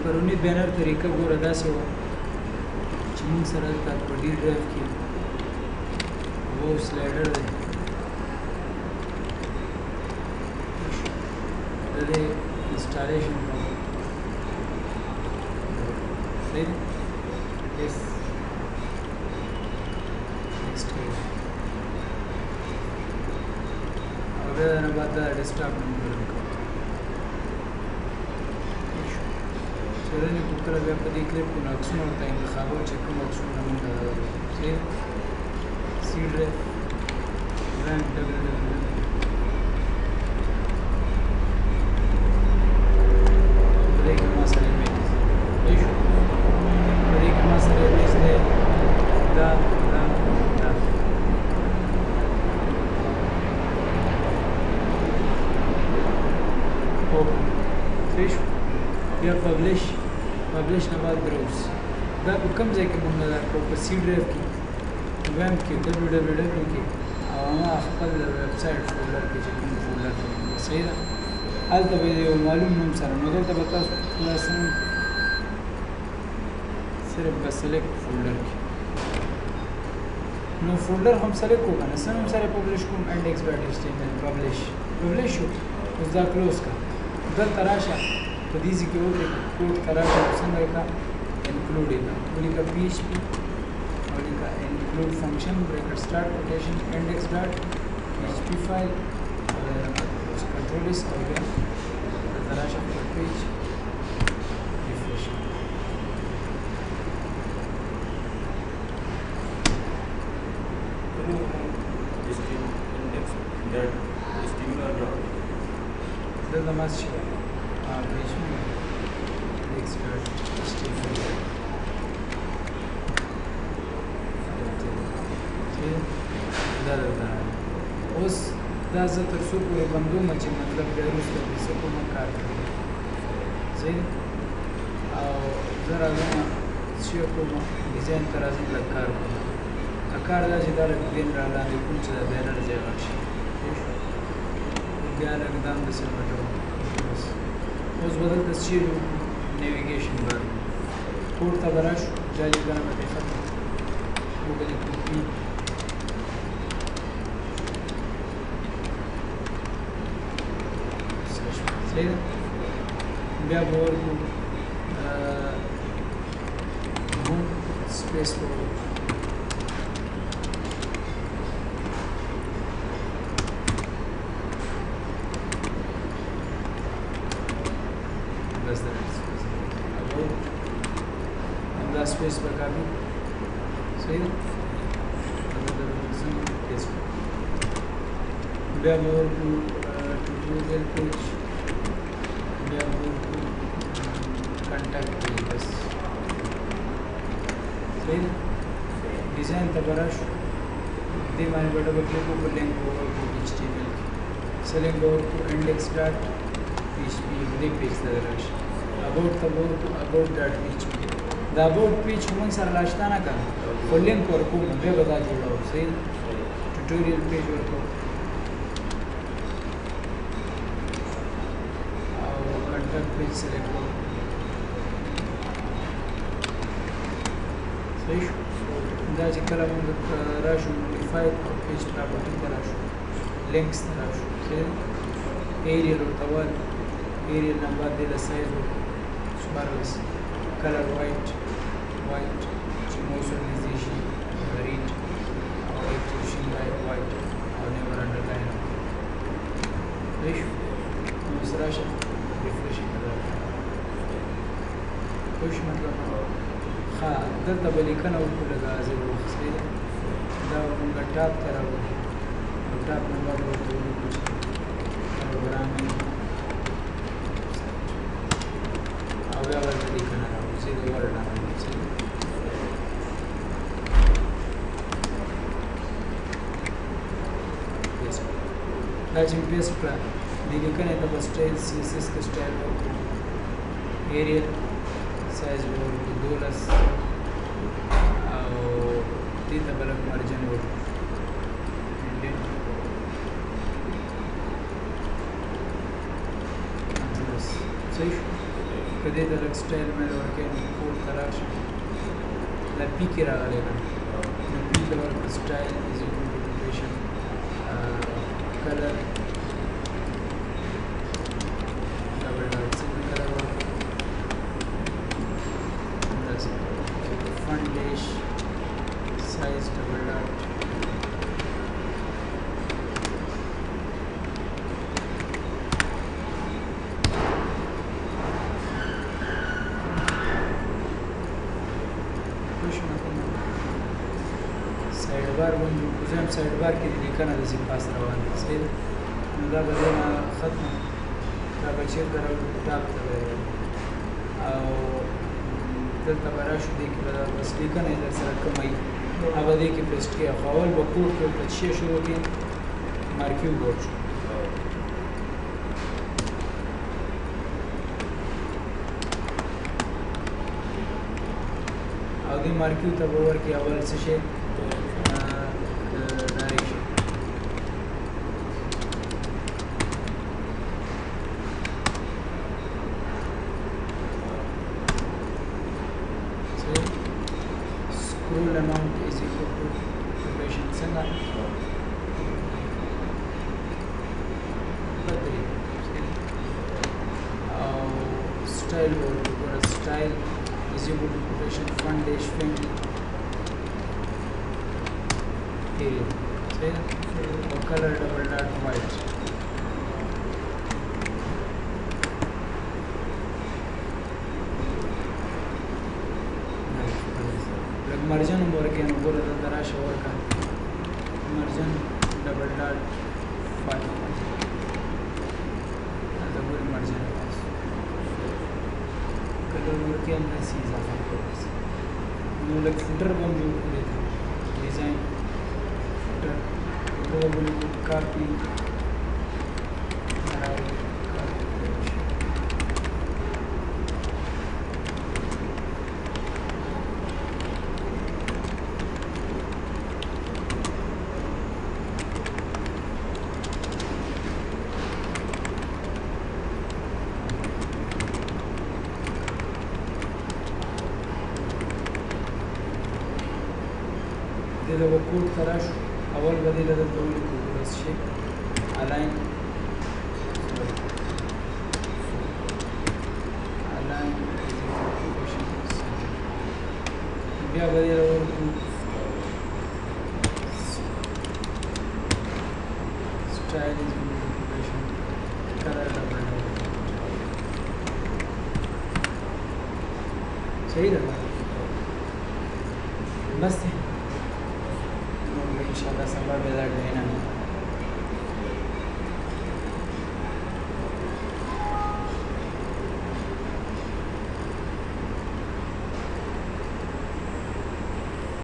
پرونی بینر طریقه ګوره داسې وه چې موږ سره دلته په ډي ډرایو کې وو سلایډر دی د دې انسټالیشن کوم صحیح دی یس نیکسټ کوي او بیا نه بعد دا ډیسکټاپ نمبر کوم چرنې په کله بیا په دې کلیپ کې نو عکسونه ورته انتخابوو چې کوم عکسونه موږ صحیح سی ډرایو رانک یا پبلش نه بعد براوز دا په کوم ځای کې موږ درکړو په سی ډرایو کې ویم کې www کې او ما خپل ویب سایټ فولډر کې چې کوم فولډر صحیح ده هلته به یو معلوم نوم سره نو دلته به تاسو خلاص صرف بس سلیکټ فولډر کې نو فولډر هم سلیکټ کو کنه سم سره پبلش کوم index.html پبلش شو اوس دا کلوز کا دلته راشه په دې ځکه وکړه کوډ کراشه څنګه کا انکلود اینا ولیکا PHP ولیکا include function bracket start quotation index.php file اس control is او بیا راشه په پیج ریفریش دلته ماست شي اوس دا زه تر څو پورې بندوم چې مطلب بیا وروسته به څه کوم کار کوي صحیح او زه راځم چې کوم ډیزاین ته راځم لږ کار کوم کار دا چې دا لږ پلین را لاندې کوم چې دا بینر ځای غټ شي بیا لږ دا همداسې غټوم اوس به دلته سیل نیویګیشن بار کوډ ته به راشو دا لیکنه به دې ختم وبه دې کوپي صحیح ده بیا به ورکړو سپیس به ورکړو بس دا سپیس به کافي صحیح ده بیا به ورکړو ټوټوریل پیج بیا به ورکړو کنټاکټ پیج بس صحیح ده ډیزاین ته به راشو دې باندې به ډبل کلیک وکړو لینک به ورکړو HTML کې سلیکټ به ورکړو index.php دې پیج ته راشي about ته به ورکړو about.php دا about پیج موږ سره راشته نه کړه خو لینک ورکړو بیا به دا جوړوو صحیح ده ټوټوریل پیج ورکړو پیج سلیکټ کړو صحیح شو دا چې کله موږ راشو موډیفاید پیج پراپرټي ته راشو لینکس ته راشو صحیح ایریل ورته وایي ایریل نه بعد دې له سایز ورکړو 14 کلر وایټ چې موس ورنږدې شي ریډ او وایټ شي وایټ او نیور انډرلاین صحیح شو نو اوس راشه ریفریش خوش مطلب ها دلته به لیکنه وکړو لږه حاضر وخت صحیح ده دا موږ ټاپ ته راوړو او ټاپ نه بعد ورته ولیکو چې پروګرامینګ او بیا ورته لیکنه راوړو صحیح ده ورډ راوړو صحیح دا چې پیسټ کړه دې لیکنې ته به سټایل CSS کې سټایل ورکړو ایریل سایز به ورکړو 12 او دې ته به لږ مارجن ورکړو صحیح شو کدی د لکسټایل مې ورکې نو کوډ تراش لا پی کې راغلی نو پی د ورک سټایل از اکوپیشن کلر ډبل ډاټ څنګه کلر ورک اندازې فن ډیش سایز ډبل ډاټ سایډ بار باندې کوزم سایډ بار کې لیکنه د پاس روان دي صحیح نو دا به نه ختم دا به چیر درو ټاپ ته او دلته برا شو دي کې دا بس لیکنه در سره کمای هغه دې کې پېسټ کې اول به کوډ کې په شی شروع کې مارکیو ورچ او دې مارکیو ته ور کې اول څه شي scroll amount is equal to rotation center بدري او style or style is equal to rotation front dash family area صحيح or color double dot white مرجن ورکه نو ګوره د دراشه ورکه مرجن ډبل ډاټ 5 دا ګوره مرجن کله ورکه هم نسی اضافه کوي نو لک فلټر باندې وکړئ ډیزاین فلټر دا باندې کاپی د کوډ تراش اول بدیل د ټول کوډ بس شي الاین بیا بدیل ورکو سټایل از اکوپیشن کلر ډبل صحیح ده بس ان شاء الله سبب بدل دینا